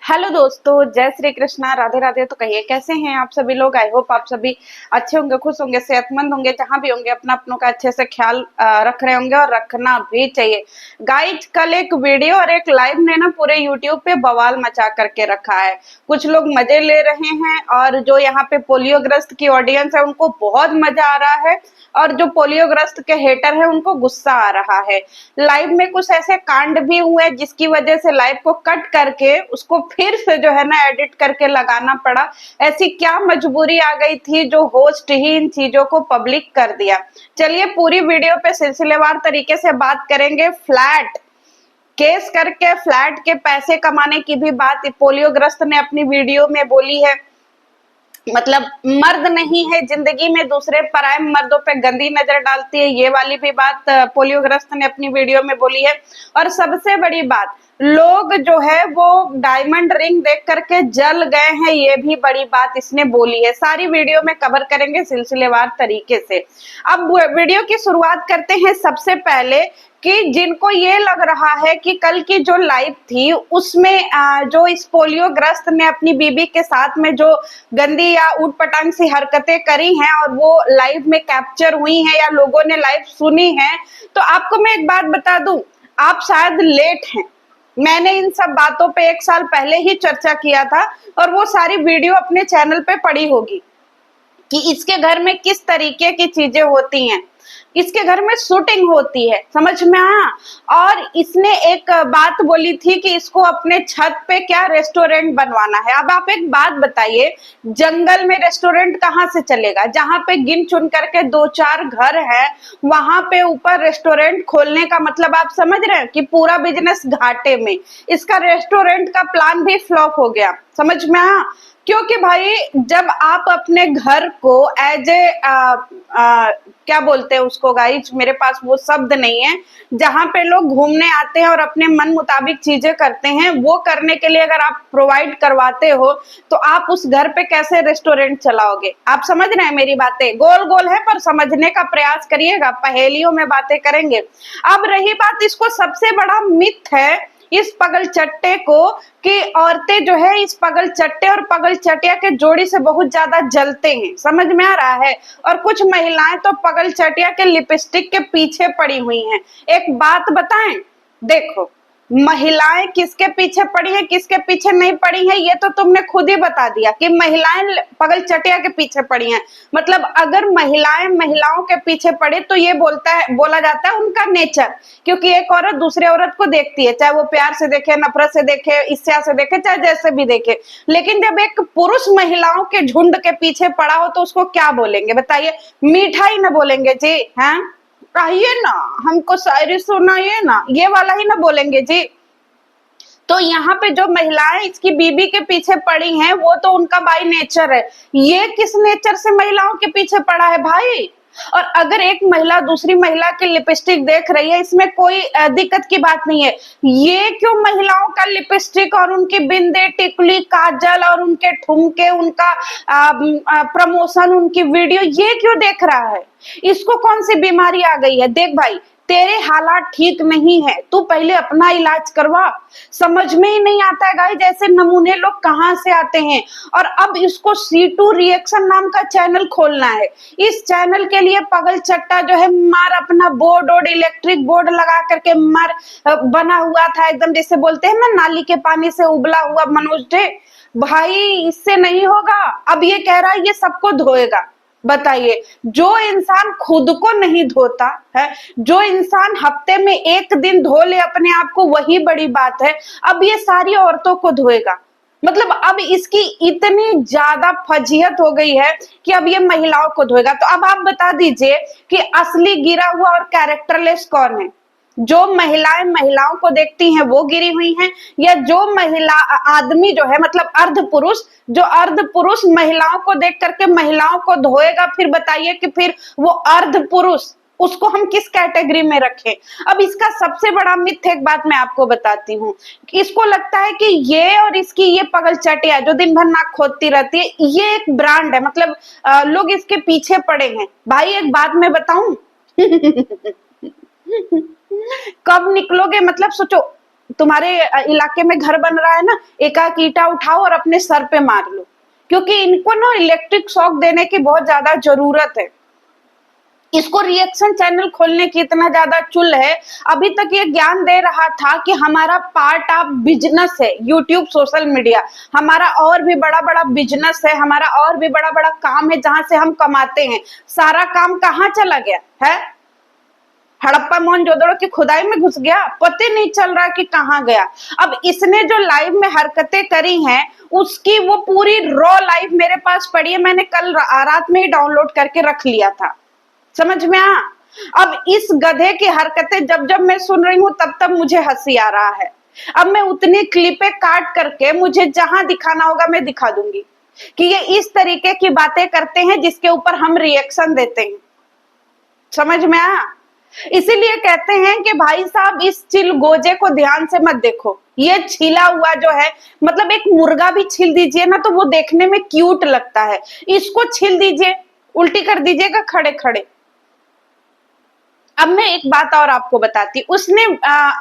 Hello दोस्तों, जय श्री कृष्णा, राधे राधे। तो कहिए कैसे हैं आप सभी लोग। आई होप आप सभी अच्छे होंगे, खुश होंगे, सेहतमंद होंगे। जहां भी होंगे अपना अपनों का अच्छे से ख्याल रख रहे होंगे और रखना भी चाहिए। गाइज, कल एक वीडियो और एक लाइव ने ना पूरे यूट्यूब पे बवाल मचा करके रखा है। कुछ लोग मजे ले रहे हैं और जो यहाँ पे पोलियोग्रस्त की ऑडियंस है उनको बहुत मजा आ रहा है, और जो पोलियोग्रस्त के हेटर है उनको गुस्सा आ रहा है। लाइव में कुछ ऐसे कांड भी हुए जिसकी वजह से लाइव को कट करके उसको फिर से जो है ना एडिट करके लगाना पड़ा। ऐसी क्या मजबूरी आ गई थी जो होस्ट ही इन चीजों को पब्लिक कर दिया। चलिए पूरी वीडियो पे सिलसिलेवार तरीके से बात करेंगे। फ्लैट केस करके फ्लैट के पैसे कमाने की भी बात पोलियोग्रस्त ने अपनी वीडियो में बोली है। मतलब मर्द नहीं है जिंदगी में दूसरे पराये मर्दों पे गंदी नजर डालती है, ये वाली भी बात पोलियोग्रस्त ने अपनी वीडियो में बोली है। और सबसे बड़ी बात, लोग जो है वो डायमंड रिंग देख करके जल गए हैं, ये भी बड़ी बात इसने बोली है। सारी वीडियो में कवर करेंगे सिलसिलेवार तरीके से। अब वीडियो की शुरुआत करते हैं सबसे पहले कि जिनको ये लग रहा है कि कल की जो लाइव थी उसमें जो इस पोलियोग्रस्त ने अपनी बीबी के साथ में जो गंदी या ऊटपटांग सी हरकतें करी हैं और वो लाइव में कैप्चर हुई हैं या लोगों ने लाइव सुनी है, तो आपको मैं एक बात बता दूं, आप शायद लेट हैं। मैंने इन सब बातों पे 1 साल पहले ही चर्चा किया था और वो सारी वीडियो अपने चैनल पे पड़ी होगी कि इसके घर में किस तरीके की चीजें होती हैं, इसके घर में शूटिंग होती है, समझ में आया। और इसने एक बात बोली थी कि इसको अपने छत पे क्या रेस्टोरेंट बनवाना है। अब आप एक बात बताइए, जंगल में रेस्टोरेंट कहाँ से चलेगा? जहां पे गिन चुन करके 2-4 घर है वहां पे ऊपर रेस्टोरेंट खोलने का मतलब आप समझ रहे हैं कि पूरा बिजनेस घाटे में। इसका रेस्टोरेंट का प्लान भी फ्लॉप हो गया, समझ में आया। क्योंकि भाई जब आप अपने घर को एज ए क्या बोलते हैं उसको गाइज, मेरे पास वो शब्द नहीं है, जहां पे लोग घूमने आते हैं और अपने मन मुताबिक चीजें करते हैं, वो करने के लिए अगर आप प्रोवाइड करवाते हो तो आप उस घर पे कैसे रेस्टोरेंट चलाओगे? आप समझ रहे हैं मेरी बातें? गोल गोल है पर समझने का प्रयास करिएगा, पहेलियों में बातें करेंगे। अब रही बात, इसको सबसे बड़ा मिथ है इस पगल चट्टे को कि औरतें जो है इस पगल चट्टे और पगल चटिया के जोड़ी से बहुत ज्यादा जलते हैं, समझ में आ रहा है। और कुछ महिलाएं तो पगल चटिया के लिपस्टिक के पीछे पड़ी हुई हैं। एक बात बताएं, देखो महिलाएं किसके पीछे पड़ी है किसके पीछे नहीं पड़ी है, ये तो तुमने खुद ही बता दिया कि महिलाएं पगल चटिया के पीछे पड़ी हैं। मतलब अगर महिलाएं महिलाओं के पीछे पड़े तो ये बोला जाता है उनका नेचर, क्योंकि एक औरत दूसरी औरत को देखती है, चाहे वो प्यार से देखे, नफरत से देखे, ईर्ष्या से देखे, चाहे जैसे भी देखे। लेकिन जब एक पुरुष महिलाओं के झुंड के पीछे पड़ा हो तो उसको क्या बोलेंगे बताइए? मीठा ही ना बोलेंगे जी, हैं? कहिए ना, हमको शायरी सुनाइए ना, ये वाला ही ना बोलेंगे जी। तो यहाँ पे जो महिलाएं इसकी बीबी के पीछे पड़ी हैं वो तो उनका बाय नेचर है। ये किस नेचर से महिलाओं के पीछे पड़ा है भाई? और अगर एक महिला दूसरी महिला की लिपस्टिक देख रही है, इसमें कोई दिक्कत की बात नहीं है। ये क्यों महिलाओं का लिपस्टिक और उनकी बिंदे, टिकली, काजल और उनके ठुमके, उनका प्रमोशन, उनकी वीडियो, ये क्यों देख रहा है? इसको कौन सी बीमारी आ गई है? देख भाई, तेरे हालात ठीक नहीं है, तू पहले अपना इलाज करवा। समझ में ही नहीं आता है गाइस, जैसे नमूने लोग कहां से आते हैं। और अब इसको C2 रिएक्शन नाम का चैनल खोलना है। इस चैनल के लिए पगल चट्टा जो है मार अपना बोर्ड और इलेक्ट्रिक बोर्ड लगा करके मार बना हुआ था, एकदम जैसे बोलते हैं ना नाली के पानी से उबला हुआ मनोज डे। भाई इससे नहीं होगा। अब ये कह रहा है ये सबको धोएगा। बताइए, जो इंसान खुद को नहीं धोता है, जो इंसान हफ्ते में 1 दिन धो ले अपने आप को, वही बड़ी बात है। अब ये सारी औरतों को धोएगा। मतलब अब इसकी इतनी ज्यादा फजीहत हो गई है कि अब ये महिलाओं को धोएगा। तो अब आप बता दीजिए कि असली गिरा हुआ और कैरेक्टरलेस कौन है? जो महिलाएं महिलाओं को देखती हैं वो गिरी हुई हैं, या जो महिला आदमी जो है मतलब अर्ध पुरुष, जो अर्ध पुरुष महिलाओं को देख करके महिलाओं को धोएगा? फिर बताइए कि फिर वो अर्ध पुरुष, उसको हम किस कैटेगरी में रखें? अब इसका सबसे बड़ा मिथ एक बात मैं आपको बताती हूँ, इसको लगता है कि ये और इसकी ये पगल चटिया जो दिन भर नाक खोदती रहती है ये एक ब्रांड है, मतलब लोग इसके पीछे पड़े हैं। भाई एक बात मैं बताऊं कब निकलोगे, मतलब सोचो तुम्हारे इलाके में घर बन रहा है ना, एक आध ईंटा उठाओ और अपने सर पे मार लो, क्योंकि इनको ना इलेक्ट्रिक शॉक देने की बहुत ज्यादा जरूरत है। इसको रिएक्शन चैनल खोलने की इतना ज्यादा चुल है। अभी तक ये ज्ञान दे रहा था कि हमारा पार्ट ऑफ बिजनेस है यूट्यूब, सोशल मीडिया हमारा और भी बड़ा बड़ा बिजनेस है, हमारा और भी बड़ा बड़ा काम है जहां से हम कमाते हैं। सारा काम कहाँ चला गया है? हड़प्पा मोहनजोदड़ो की खुदाई में घुस गया, पता नहीं चल रहा कि कहाँ गया। अब इसने जो लाइव में हरकतें करी हैं उसकी वो पूरी रॉ लाइव मेरे पास पड़ी है, मैंने कल रात में ही डाउनलोड करके रख लिया था, समझ में आ? अब इस गधे की हरकतें जब जब मैं सुन रही हूं तब तब मुझे हंसी आ रहा है। अब मैं उतनी क्लिपें काट करके मुझे जहां दिखाना होगा मैं दिखा दूंगी कि ये इस तरीके की बातें करते हैं जिसके ऊपर हम रिएक्शन देते हैं, समझ में आ? इसीलिए कहते हैं कि भाई साहब इस चिल गोजे को ध्यान से मत देखो। ये छिला हुआ जो है, मतलब एक मुर्गा भी छिल दीजिए ना तो वो देखने में क्यूट लगता है, इसको छिल दीजिए, उल्टी कर दीजिएगा खड़े खड़े। अब मैं एक बात और आपको बताती, उसने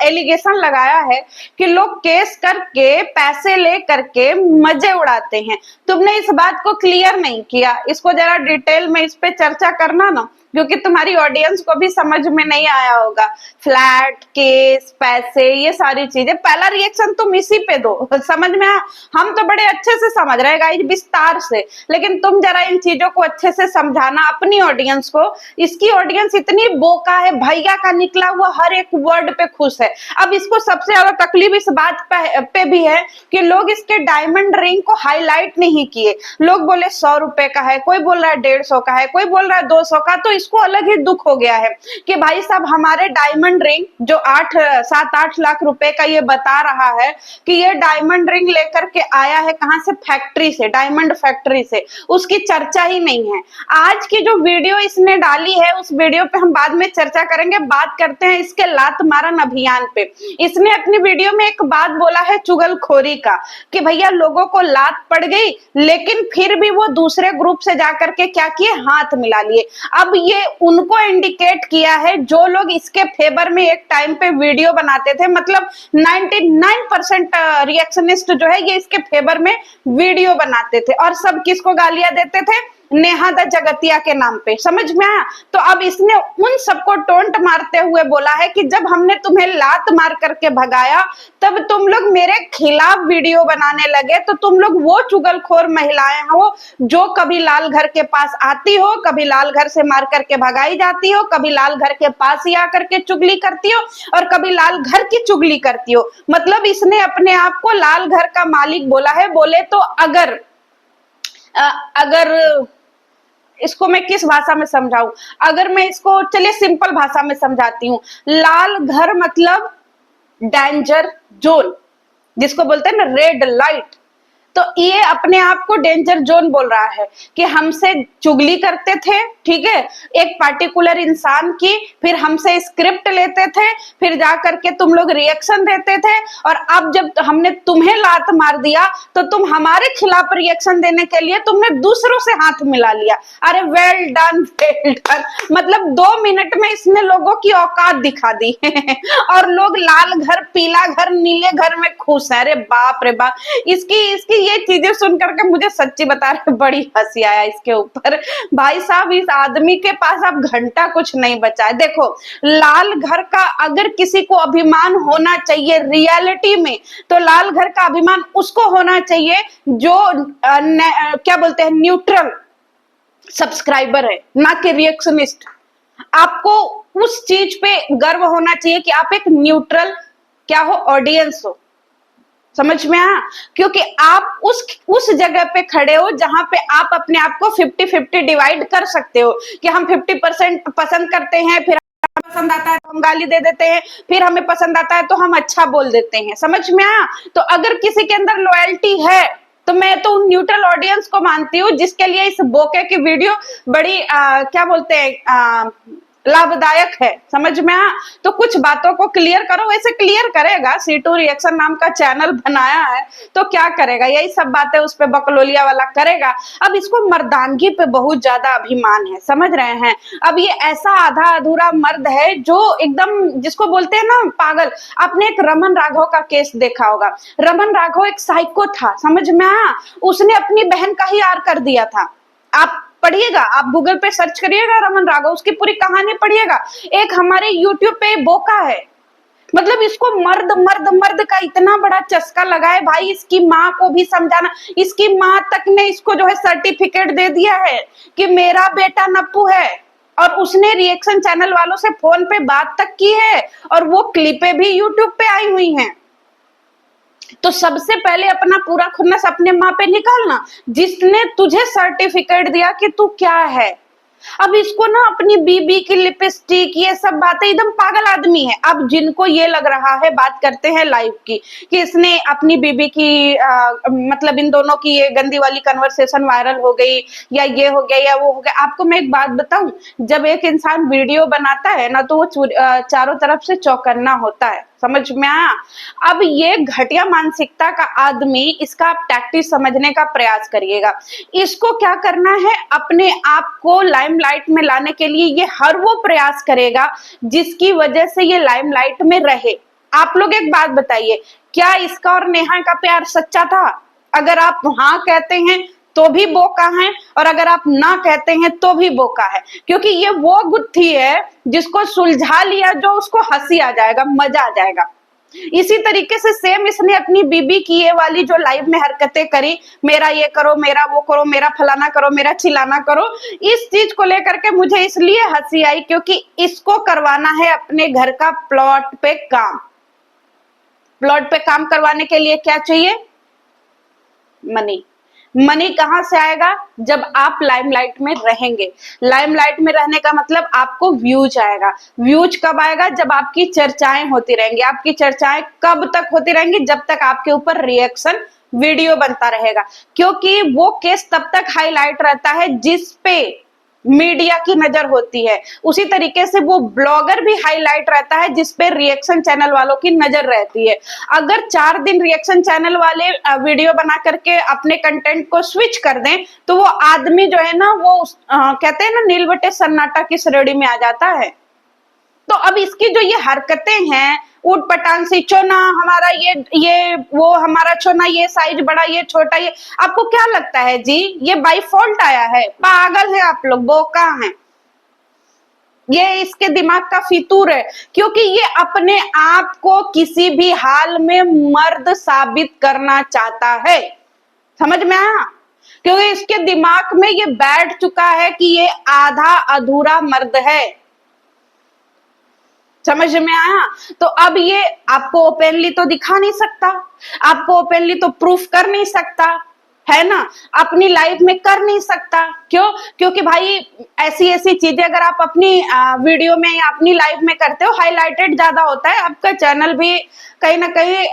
एलिगेशन लगाया है कि लोग केस करके पैसे ले करके मजे उड़ाते हैं। तुमने इस बात को क्लियर नहीं किया, इसको जरा डिटेल में इस पे चर्चा करना ना, क्योंकि तुम्हारी ऑडियंस को भी समझ में नहीं आया होगा। फ्लैट, केस, पैसे, ये सारी चीजें, पहला रिएक्शन तुम इसी पे दो, समझ में आ? हम तो बड़े अच्छे से समझ रहे हैं गाइस विस्तार से, लेकिन तुम जरा इन चीजों को अच्छे से समझाना अपनी ऑडियंस को। इसकी ऑडियंस इतनी बोका है, भैया का निकला हुआ हर एक वर्ड पे खुश है। अब इसको सबसे ज्यादा तकलीफ इस बात पे भी है कि लोग इसके डायमंड रिंग को हाईलाइट नहीं किए। लोग बोले 100 रुपए का है, कोई बोल रहा है 150 का है, कोई बोल रहा है 200 का, तो इसको अलग ही दुख हो गया है कि भाई साहब हमारे डायमंड रिंग जो 7-8 लाख रुपए का ये बता रहा है कि ये डायमंड रिंग लेकर के आया है कहां से? फैक्ट्री से, डायमंड फैक्ट्री से, उसकी चर्चा ही नहीं है। आज की जो वीडियो इसने डाली है उस वीडियो पे हम बाद में चर्चा करेंगे। बात करते हैं इसके लात मारन अभियान पे। इसने अपनी वीडियो में एक बात बोला है चुगलखोरी का कि भैया लोगों को लात पड़ गई लेकिन फिर भी वो दूसरे ग्रुप से जाकर के क्या किए? हाथ मिला लिए। अब ये उनको इंडिकेट किया है जो लोग इसके फेवर में एक टाइम पे वीडियो बनाते थे, मतलब 99% रिएक्शनिस्ट जो है ये इसके फेवर में वीडियो बनाते थे और सब किसको गालियां देते थे? नेहा द जगतिया के नाम पे, समझ में आया? तो अब इसने उन सबको टोंट मारते हुए बोला है कि जब हमने तुम्हें लात मार करके भगाया तब तुम लोग मेरे खिलाफ वीडियो बनाने लगे, तो तुम लोग वो चुगलखोर महिलाएं हो जो कभी लाल घर के पास आती हो, कभी लाल घर से मार करके भगाई जाती हो, कभी लाल घर के पास ही आकर के चुगली करती हो और कभी लाल घर की चुगली करती हो। मतलब इसने अपने आप को लाल घर का मालिक बोला है। बोले तो अगर इसको मैं किस भाषा में समझाऊं? अगर मैं इसको चलिए सिंपल भाषा में समझाती हूँ, लाल घर मतलब डेंजर जोन, जिसको बोलते हैं ना रेड लाइट। तो ये अपने आप को डेंजर जोन बोल रहा है कि हमसे चुगली करते थे, ठीक है, एक पार्टिकुलर इंसान की, फिर हमसे स्क्रिप्ट लेते थे, फिर जा करके तुम लोग रिएक्शन देते थे, और अब जब हमने तुम्हें लात मार दिया तो तुम हमारे खिलाफ रिएक्शन देने के लिए तुमने दूसरों से हाथ मिला लिया। अरे वेल डन, वेल डन। मतलब 2 मिनट में इसने लोगों की औकात दिखा दी और लोग लाल घर, पीला घर, नीले घर में खुश है। अरे बाप रे बाप, इसकी ये चीजें सुन करके मुझे सच्ची बता रहे बड़ी हंसी आया इसके ऊपर। भाई साहब इस आदमी के पास अब घंटा कुछ नहीं बचा है। देखो, लाल घर का अगर किसी को अभिमान होना चाहिए रियलिटी में, तो लाल घर का अभिमान उसको होना चाहिए जो क्या बोलते हैं, न्यूट्रल सब्सक्राइबर है, ना कि रिएक्शनिस्ट। आपको उस चीज पे गर्व होना चाहिए कि आप एक न्यूट्रल क्या हो, ऑडियंस हो, समझ में आ? क्योंकि आप उस जगह पे खड़े हो जहां पे आप अपने आप को 50-50 डिवाइड कर सकते हो कि हम 50% पसंद करते हैं, फिर पसंद आता है तो हम गाली दे देते हैं, फिर हमें पसंद आता है तो हम अच्छा बोल देते हैं, समझ में आ? तो अगर किसी के अंदर लॉयल्टी है तो मैं तो न्यूट्रल ऑडियंस को मानती हूँ जिसके लिए इस बोके की वीडियो बड़ी क्या बोलते हैं लाभदायक है, समझ में आ? तो कुछ बातों को क्लियर करो, वैसे क्लियर करेगा, सीटू रिएक्शन नाम का चैनल बनाया है तो क्या करेगा, यही सब बातें उस पे बकलोलिया वाला करेगा। अब इसको मर्दानगी पे बहुत ज्यादा अभिमान है, समझ रहे हैं? अब ये ऐसा आधा अधूरा मर्द है जो एकदम, जिसको बोलते हैं ना पागल। आपने एक रमन राघव का केस देखा होगा, रमन राघव एक साइको था, समझ में आ? उसने अपनी बहन का ही आर कर दिया था। आप पढ़िएगा, आप गूगल पे सर्च करिएगा रमन राघव, उसकी पूरी कहानी पढ़िएगा। एक हमारे यूट्यूब पे बोका है, मतलब इसको मर्द मर्द मर्द का इतना बड़ा चस्का लगा है भाई, इसकी माँ को भी समझाना, इसकी माँ तक ने इसको जो है सर्टिफिकेट दे दिया है कि मेरा बेटा नप्पू है, और उसने रिएक्शन चैनल वालों से फोन पे बात तक की है, और वो क्लिपें भी यूट्यूब पे आई हुई हैं। तो सबसे पहले अपना पूरा खुन्नस अपने माँ पे निकालना, जिसने तुझे सर्टिफिकेट दिया कि तू क्या है। अब इसको ना अपनी बीबी की लिपस्टिक, ये सब बातें, एकदम पागल आदमी है। अब जिनको ये लग रहा है, बात करते हैं लाइव की, कि इसने अपनी बीबी की मतलब इन दोनों की ये गंदी वाली कन्वर्सेशन वायरल हो गई, या ये हो गया या वो हो गया। आपको मैं एक बात बताऊं, जब एक इंसान वीडियो बनाता है ना, तो वो चारों तरफ से चौकन्ना होता है, समझ में आया? अब ये घटिया मानसिकता का आदमी, इसका आप टैक्टिस समझने का प्रयास करिएगा। इसको क्या करना है, अपने आप को लाइमलाइट में लाने के लिए ये हर वो प्रयास करेगा जिसकी वजह से ये लाइमलाइट में रहे। आप लोग एक बात बताइए, क्या इसका और नेहा का प्यार सच्चा था? अगर आप हाँ कहते हैं तो भी बोका है, और अगर आप ना कहते हैं तो भी बोका है, क्योंकि ये वो गुत्थी है जिसको सुलझा लिया जो उसको हंसी आ जाएगा, मजा आ जाएगा। इसी तरीके से सेम इसने अपनी बीबी की ये वाली जो लाइव में हरकतें करी, मेरा ये करो, मेरा वो करो, मेरा फलाना करो, मेरा चिलाना करो, इस चीज को लेकर के मुझे इसलिए हंसी आई क्योंकि इसको करवाना है अपने घर का प्लॉट पे काम। प्लॉट पे काम करवाने के लिए क्या चाहिए? मनी। मनी कहां से आएगा? जब आप लाइमलाइट में रहेंगे। लाइमलाइट में रहने का मतलब आपको व्यूज आएगा। व्यूज कब आएगा? जब आपकी चर्चाएं होती रहेंगी। आपकी चर्चाएं कब तक होती रहेंगी? जब तक आपके ऊपर रिएक्शन वीडियो बनता रहेगा, क्योंकि वो केस तब तक हाईलाइट रहता है जिस पे मीडिया की नजर होती है। उसी तरीके से वो ब्लॉगर भी हाईलाइट रहता है जिस पे रिएक्शन चैनल वालों की नजर रहती है। अगर 4 दिन रिएक्शन चैनल वाले वीडियो बना करके अपने कंटेंट को स्विच कर दें, तो वो आदमी जो है ना, वो कहते हैं ना, नीलवटे सन्नाटा की श्रेणी में आ जाता है। तो अब इसकी जो ये हरकतें हैं, ऊट पटांग सी, चोना हमारा ये वो हमारा चोना, ये साइज बड़ा, ये छोटा, ये आपको क्या लगता है जी? ये बाय फॉल्ट आया है? पागल है आप लोग, बोका हैं। ये इसके दिमाग का फितूर है, क्योंकि ये अपने आप को किसी भी हाल में मर्द साबित करना चाहता है। समझ में आया? क्योंकि इसके दिमाग में ये बैठ चुका है कि ये आधा अधूरा मर्द है। समझ में आया? तो अब ये आपको ओपनली तो दिखा नहीं सकता, आपको ओपनली तो प्रूफ कर नहीं सकता, है ना? अपनी लाइफ में कर नहीं सकता। क्यों? क्योंकि भाई ऐसी ऐसी चीजें अगर आप अपनी वीडियो में या अपनी लाइफ में करते हो, हाईलाइटेड ज्यादा होता है, आपका चैनल भी कहीं ना कहीं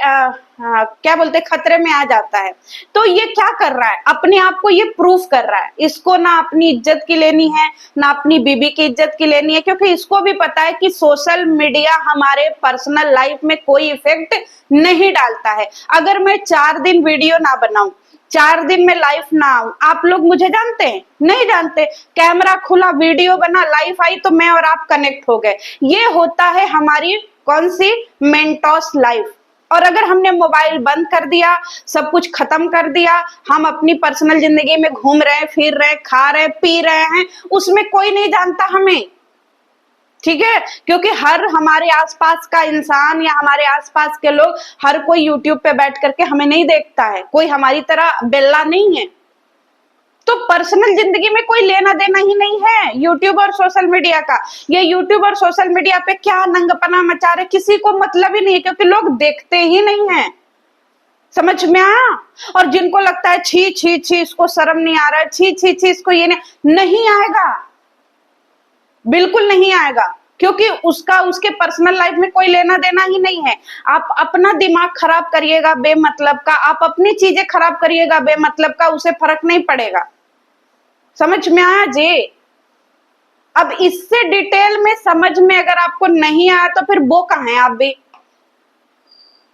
क्या बोलते हैं, खतरे में आ जाता है। तो ये क्या कर रहा है? अपने आप को ये प्रूफ कर रहा है। इसको ना अपनी इज्जत की लेनी है, ना अपनी बीबी की इज्जत की लेनी है, क्योंकि इसको भी पता है कि सोशल मीडिया हमारे पर्सनल लाइफ में कोई इफेक्ट नहीं डालता है। अगर मैं 4 दिन वीडियो ना बनाऊं, 4 दिन में लाइव ना आऊं, आप लोग मुझे जानते हैं? नहीं जानते। कैमरा खुला, वीडियो बना, लाइव आई, तो मैं और आप कनेक्ट हो गए। ये होता है हमारी कौन सी? Mentos life. और अगर हमने मोबाइल बंद कर दिया, सब कुछ खत्म कर दिया, हम अपनी पर्सनल जिंदगी में घूम रहे हैं, फिर रहे, खा रहे, पी रहे हैं, उसमें कोई नहीं जानता हमें। ठीक है? क्योंकि हर हमारे आसपास का इंसान या हमारे आसपास के लोग, हर कोई यूट्यूब पे बैठ करके हमें नहीं देखता है, कोई हमारी तरह बेल्ला नहीं है। तो पर्सनल जिंदगी में कोई लेना देना ही नहीं है यूट्यूब और सोशल मीडिया का। ये यूट्यूब और सोशल मीडिया पे क्या नंगपना मचा रहे, किसी को मतलब ही नहीं है, क्योंकि लोग देखते ही नहीं है। समझ में आया? और जिनको लगता है छी छी छी, इसको शर्म नहीं आ रहा है, छी छी छी, इसको ये नहीं आएगा, बिल्कुल नहीं आएगा, क्योंकि उसका उसके पर्सनल लाइफ में कोई लेना देना ही नहीं है। आप अपना दिमाग खराब करिएगा बेमतलब का, आप अपनी चीजें खराब करिएगा बेमतलब का, उसे फर्क नहीं पड़ेगा। समझ में आया जी? अब इससे डिटेल में समझ में अगर आपको नहीं आया तो फिर वो कहाँ है आप भी,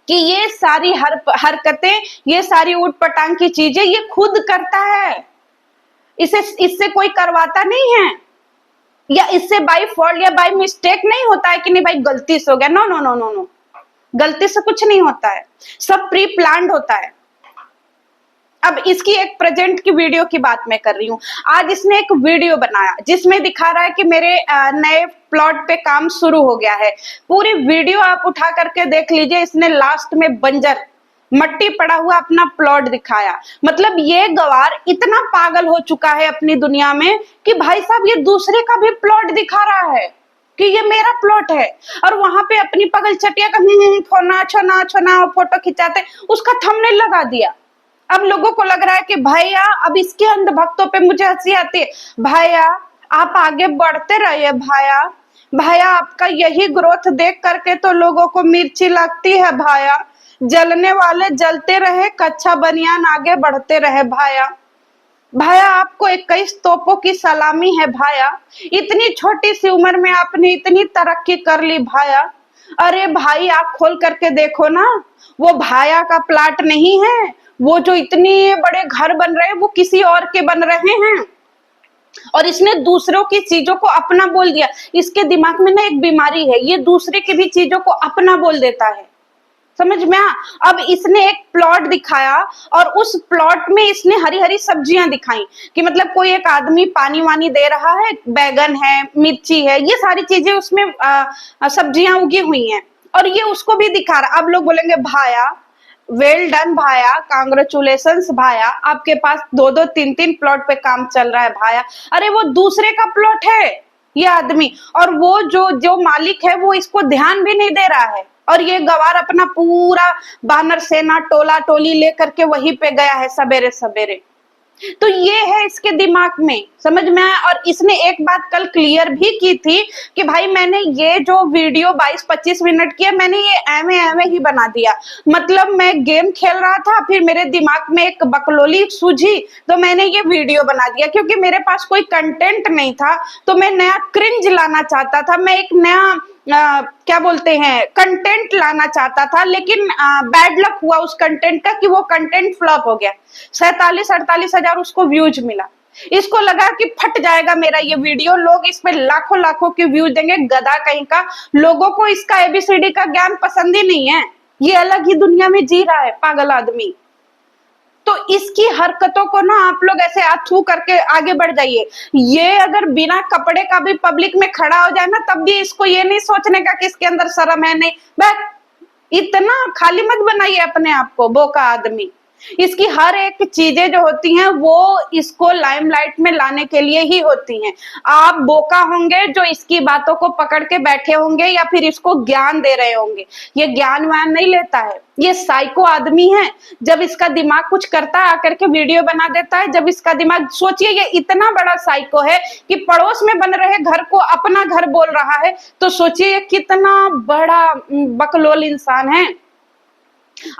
कि ये सारी हरकतें, ये सारी ऊटपटांग की चीजें ये खुद करता है, इससे कोई करवाता नहीं है, या इससे बाय फॉल्ट या बाय मिस्टेक नहीं होता है कि नहीं भाई गलती से हो गया। No no no no no, गलती से कुछ नहीं होता है, सब प्री प्लान्ड होता है। अब इसकी एक प्रेजेंट की वीडियो की बात मैं कर रही हूँ। आज इसने एक वीडियो बनाया जिसमें दिखा रहा है कि मेरे नए प्लॉट पे काम शुरू हो गया है। पूरी वीडियो आप उठा करके देख लीजिए, इसने लास्ट में बंजर मट्टी पड़ा हुआ अपना प्लॉट दिखाया। मतलब ये गवार इतना पागल हो चुका है अपनी दुनिया में कि भाई साहब ये दूसरे का भी प्लॉट दिखा रहा है कि ये मेरा प्लॉट है, और वहां पे अपनी पगल चटिया का फोना छोना छोना फोटो खिंचाते उसका थंबनेल लगा दिया। अब लोगों को लग रहा है कि भैया, अब इसके अंधभक्तों पे मुझे हंसी आती है, भैया आप आगे बढ़ते रहिए भैया, भैया आपका यही ग्रोथ देख करके तो लोगों को मिर्ची लगती है भैया, जलने वाले जलते रहे, कच्चा बनियान आगे बढ़ते रहे भैया, भैया आपको 21 तोपों की सलामी है भैया, इतनी छोटी सी उम्र में आपने इतनी तरक्की कर ली भैया। अरे भाई आप खोल करके देखो ना, वो भाया का प्लाट नहीं है, वो जो इतने बड़े घर बन रहे हैं वो किसी और के बन रहे हैं, और इसने दूसरों की चीजों को अपना बोल दिया। इसके दिमाग में ना एक बीमारी है, ये दूसरे की भी चीजों को अपना बोल देता है, समझ में आ। अब इसने एक प्लॉट दिखाया और उस प्लॉट में इसने हरी हरी सब्जियां दिखाई कि मतलब कोई एक आदमी पानी वानी दे रहा है, बैगन है, मिर्ची है, ये सारी चीजें उसमें सब्जियां उगी हुई हैं, और ये उसको भी दिखा रहा। अब लोग बोलेंगे भाया वेल डन भाया, कांग्रेचुलेशंस भाया, आपके पास 2-2 3-3 प्लॉट पे काम चल रहा है भाया। अरे वो दूसरे का प्लॉट है ये आदमी, और वो जो मालिक है वो इसको ध्यान भी नहीं दे रहा है, और ये गवार अपना पूरा बानर सेना टोला टोली लेकर के वहीं पे गया है सवेरे सवेरे। तो ये है इसके दिमाग में, समझ में आया। और इसने एक बात कल क्लियर भी की थी कि भाई मैंने ये जो वीडियो 22-25 मिनट की है, मैंने ये एवे ही बना दिया। मतलब मैं गेम खेल रहा था, फिर मेरे दिमाग में एक बकलोली सूझी तो मैंने ये वीडियो बना दिया, क्योंकि मेरे पास कोई कंटेंट नहीं था, तो मैं नया क्रिंज लाना चाहता था, मैं एक नया क्या बोलते हैं कंटेंट लाना चाहता था, लेकिन बैड लक हुआ उस कंटेंट का कि वो कंटेंट फ्लॉप हो गया। 47-48 हजार उसको व्यूज मिला। इसको लगा कि फट जाएगा मेरा ये वीडियो, लोग इस पे लाखों लाखों के व्यूज देंगे, गधा कहीं का। लोगों को इसका एबीसीडी का ज्ञान पसंद ही नहीं है, ये अलग ही दुनिया में जी रहा है पागल आदमी। तो इसकी हरकतों को ना आप लोग ऐसे थू करके आगे बढ़ जाइए। ये अगर बिना कपड़े का भी पब्लिक में खड़ा हो जाए ना, तब भी इसको ये नहीं सोचने का कि इसके अंदर शर्म है नहीं। बस इतना खाली मत बनाइए अपने आप को, बोका आदमी। इसकी हर एक चीजें जो होती हैं वो इसको लाइमलाइट में लाने के लिए ही होती हैं। आप बोका होंगे जो इसकी बातों को पकड़ के बैठे होंगे, या फिर इसको ज्ञान दे रहे होंगे। ये ज्ञान व्यान नहीं लेता है, ये साइको आदमी है। जब इसका दिमाग कुछ करता है आकर के वीडियो बना देता है। जब इसका दिमाग, सोचिए ये इतना बड़ा साइको है कि पड़ोस में बन रहे घर को अपना घर बोल रहा है, तो सोचिए ये कितना बड़ा बकलोल इंसान है।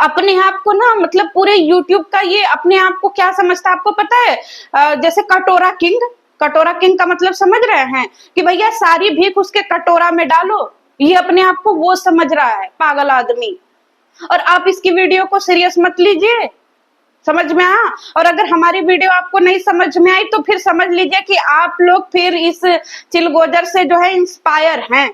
अपने आप को ना, मतलब पूरे यूट्यूब का ये अपने आप को क्या समझता है आपको पता है? जैसे कटोरा किंग, कटोरा किंग का मतलब समझ रहे हैं कि भैया सारी भीख उसके कटोरा में डालो, ये अपने आप को वो समझ रहा है पागल आदमी। और आप इसकी वीडियो को सीरियस मत लीजिए, समझ में आया। और अगर हमारी वीडियो आपको नहीं समझ में आई तो फिर समझ लीजिए कि आप लोग फिर इस चिलगोजर से जो है इंस्पायर हैं।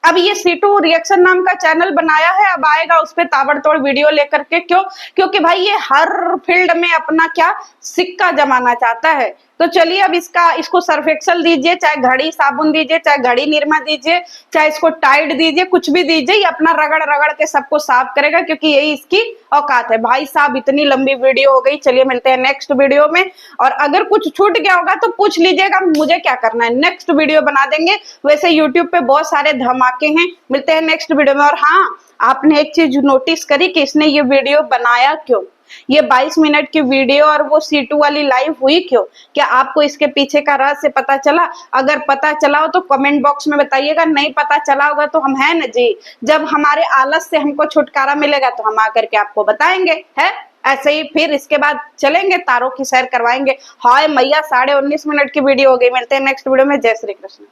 अब ये सीटू रिएक्शन नाम का चैनल बनाया है, अब आएगा उस पर ताबड़तोड़ वीडियो लेकर के। क्यों? क्योंकि भाई ये हर फील्ड में अपना क्या सिक्का जमाना चाहता है। तो चलिए अब इसको सर्फ एक्सल दीजिए, चाहे घड़ी साबुन दीजिए, चाहे घड़ी निरमा दीजिए, चाहे इसको टाइड दीजिए, कुछ भी दीजिए, ये अपना रगड़ रगड़ के सबको साफ करेगा, क्योंकि यही इसकी औकात है। भाई साहब इतनी लंबी वीडियो हो गई, चलिए मिलते हैं नेक्स्ट वीडियो में। और अगर कुछ छूट गया होगा तो पूछ लीजिएगा, मुझे क्या करना है, नेक्स्ट वीडियो बना देंगे। वैसे यूट्यूब पे बहुत सारे धमाके हैं, मिलते हैं नेक्स्ट वीडियो में। और हाँ, आपने एक चीज नोटिस करी कि इसने ये वीडियो बनाया क्यों? ये 22 मिनट की वीडियो और वो सीटू वाली लाइव हुई क्यों? क्या आपको इसके पीछे का रहस्य पता चला? अगर पता चला हो तो कमेंट बॉक्स में बताइएगा, नहीं पता चला होगा तो हम है ना जी, जब हमारे आलस से हमको छुटकारा मिलेगा तो हम आकर के आपको बताएंगे। है ऐसे ही फिर इसके बाद चलेंगे, तारों की सैर करवाएंगे। हाय मैया, 19:30 मिनट की वीडियो हो गई। मिलते हैं नेक्स्ट वीडियो में। जय श्री कृष्ण।